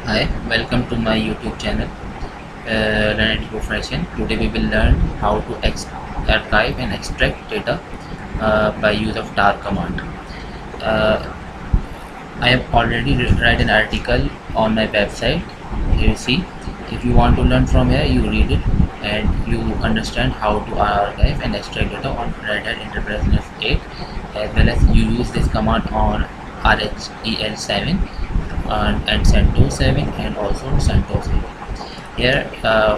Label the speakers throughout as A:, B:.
A: Hi, welcome to my YouTube channel, Redhat Profession. Today we will learn how to archive and extract data by use of tar command. Uh, I have already write an article on my website. Here you see. If you want to learn from here, you read it and you understand how to archive and extract data on Red Hat Enterprise Linux 8, as well as you use this command on RHEL7 and CentOS 7 and also CentOS 8. Here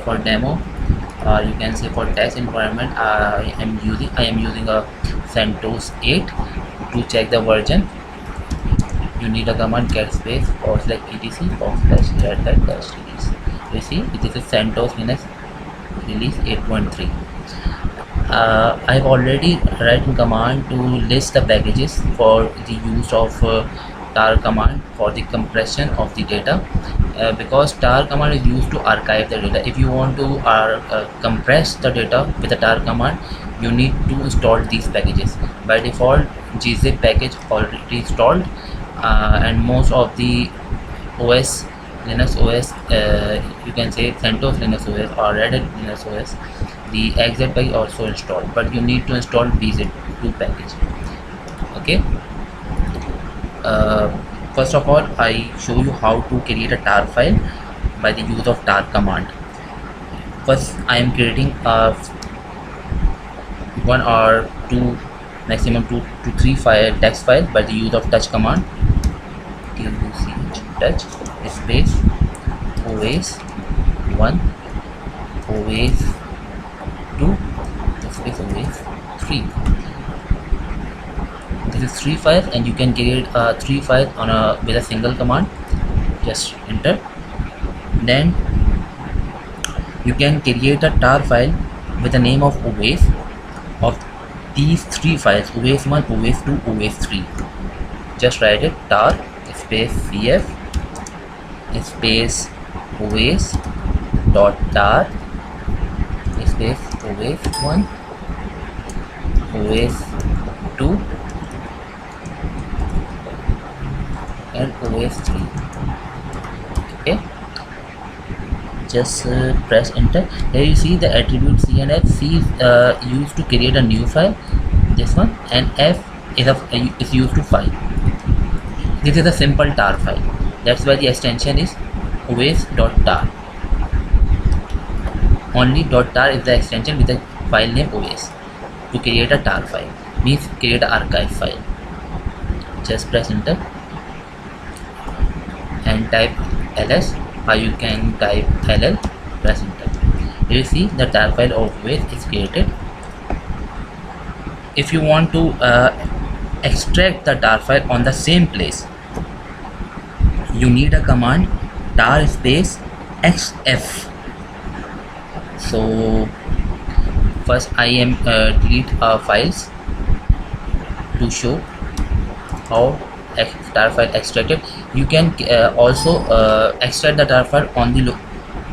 A: for demo, you can say for test environment, I am using a CentOS 8. To check the version, you need a command get space /etc/redhat-release. You see, this is CentOS Linux release 8.3. I've already written command to list the packages for the use of tar command for the compression of the data, because tar command is used to archive the data. If you want to compress the data with the tar command, you need to install these packages. By default, gzip package already installed, and most of the OS, Linux OS, you can say CentOS Linux OS or Red Hat Linux OS, the exit package also installed, but you need to install bzip2 package. Okay. First of all, I show you how to create a tar file by the use of tar command. First, I am creating a one or two, maximum 2 to 3 text file by the use of touch command. touch space OS1 OS2 space OS3. This is 3 files, and you can create 3 files on with a single command. Just enter. Then you can create a tar file with the name of OS of these 3 files: OS1, OS2, OS3. Just write it: tar space cf space OS dot tar space OS1, OS2 and OS3. Okay, just press enter. Here you see the attribute C and F. C is used to create a new file, this one, and F is used to file. This is a simple tar file, that's why the extension is os.tar. Only .tar is the extension with the file name OS to create a tar file, means create an archive file. Just press enter and type ls, or you can type ll. Press enter. You see the tar file of OS is created. If you want to extract the tar file on the same place, you need a command tar space xf. So first I am delete files to show how tar file extracted. You can also extract the tar file on the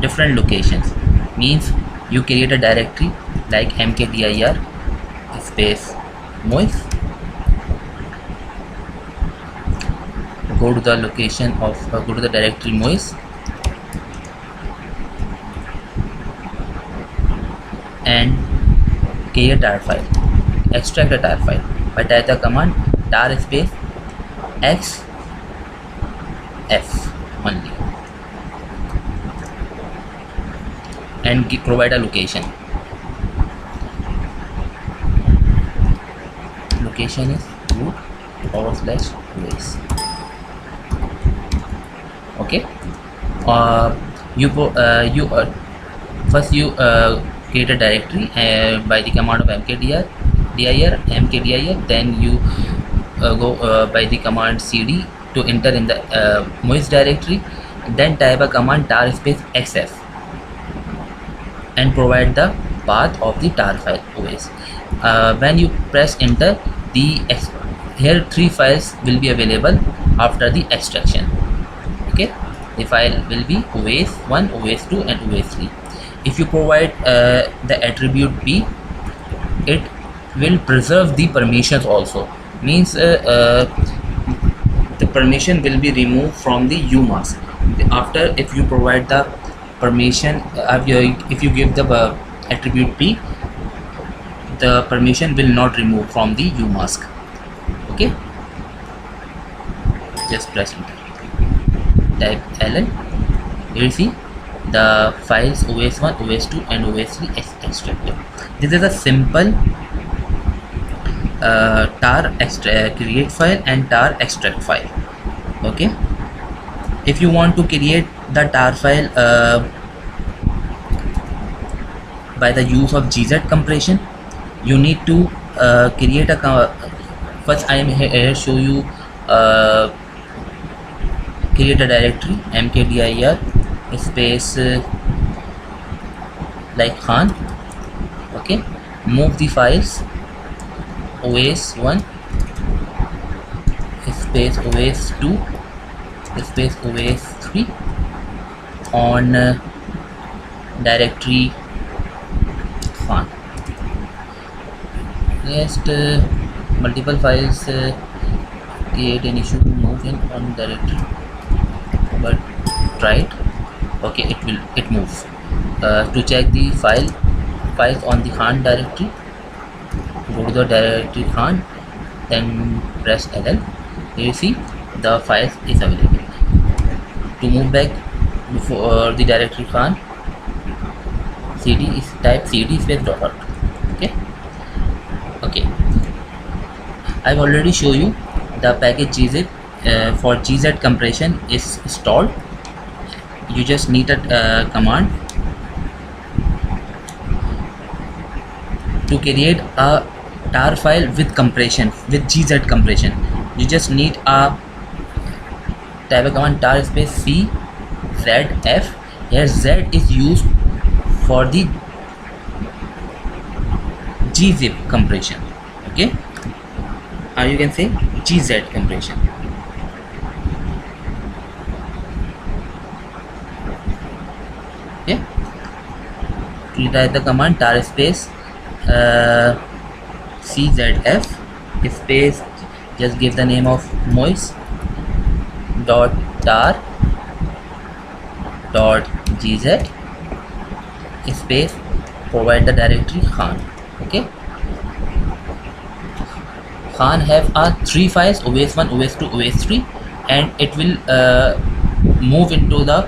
A: different locations. Means you create a directory like mkdir space mois. Go to the location of go to the directory mois and create tar file. Extract the tar file by type the command tar space xf only, and provide a location. Location is root/OS. Okay. First you create a directory by the command of mkdir. Then you go by the command cd to enter in the moist directory. Then type a command tar space xf and provide the path of the tar file OS. When you press enter, here 3 files will be available after the extraction. Okay, the file will be OS1, OS2 and OS3. If you provide the attribute b, it will preserve the permissions also. Means the permission will be removed from the umask. After, if you provide the permission, if you give the attribute p, the permission will not remove from the umask. Okay, just press enter, type ln. You see the files os1, os2 and os3 is extracted. This is a simple tar create file and tar extract file. Okay, if you want to create the tar file by the use of gz compression, you need to create a first I am here show you create a directory mkdir space like Khan. Okay, move the files os1 space os2 space os3 on directory Khan. Next, multiple files create an issue to move in on directory, but try it. Okay, it moves. To check the files on the Khan directory, go to the directory Khan, then press LL. You see the files is available. To move back for the directory Khan, cd is type cd space dot. Okay, I've already shown you the package gz for gz compression is installed. You just need a command to create a tar file with compression, with gz compression. You just need a type of command tar space c zf. Here z is used for the gzip compression. Okay, or you can say gz compression. Okay, to type the command tar space czf space, just give the name of mois dot tar dot gz space, provide the directory Khan. Okay, Khan have 3 files os1, os2, os3, and it will move into the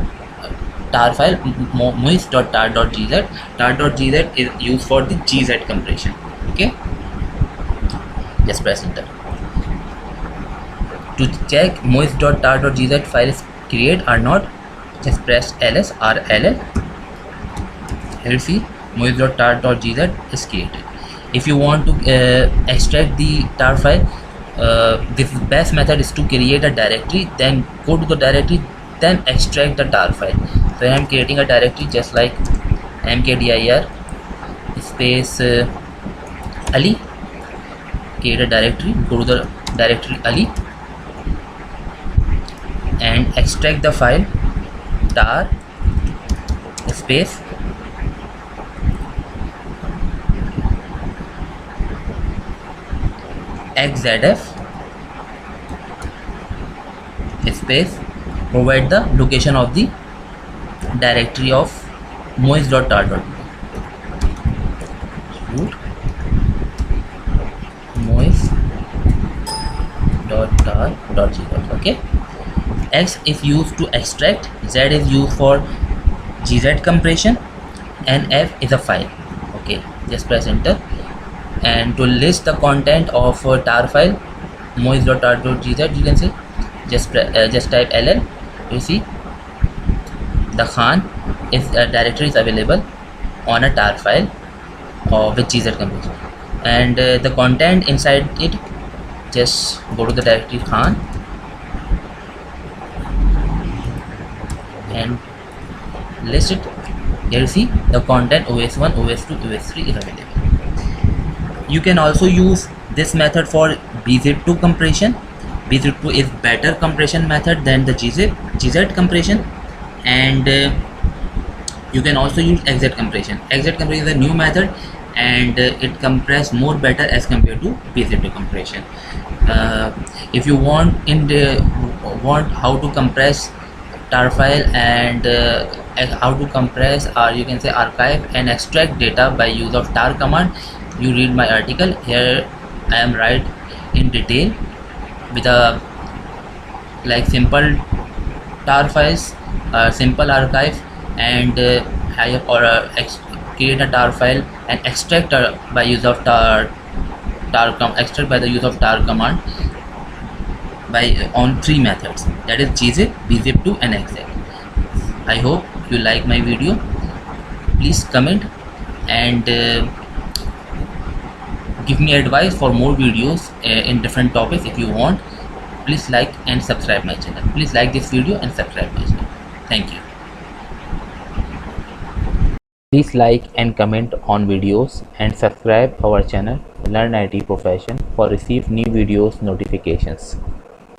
A: tar file mois.tar.gz. tar.gz is used for the gz compression. Okay, just press enter. To check mois.tar.gz file is created or not, just press ls or ll. Here you see mois.tar.gz is created. If you want to extract the tar file, the best method is to create a directory, then go to the directory, then extract the tar file. So I am creating a directory just like mkdir space ali, create a directory, go to the directory ali and extract the file tar space xzf space, provide the location of the directory of mois.tar. Root mois.tar.gz. Okay, x is used to extract, z is used for gz compression, and f is a file. Okay, just press enter. And to list the content of tar file mois.tar.gz, you can say just type ll. You see the Khan is directory is available on a tar file with gz compression, and the content inside it, just go to the directory Khan and list it. Here you see the content os1, os2, os3 is available. You can also use this method for bzip2 compression. bzip2 is better compression method than the gz compression, and you can also use xz compression. Xz compression is a new method, and it compress more better as compared to bzip2 compression. If you want how to compress tar file and how to compress, or you can say archive and extract data by use of tar command, you read my article. Here I am write in detail with a like simple tar files, simple archive, and I have or create a tar file and extract by use of extract by the use of tar command by on three methods, that is gzip, bzip2 and exec. I hope you like my video. Please comment and give me advice for more videos in different topics. If you want, please like and subscribe my channel. Please like this video and subscribe my channel. Thank you. Please like and comment on videos and subscribe our channel Learn IT Profession for receive new videos notifications.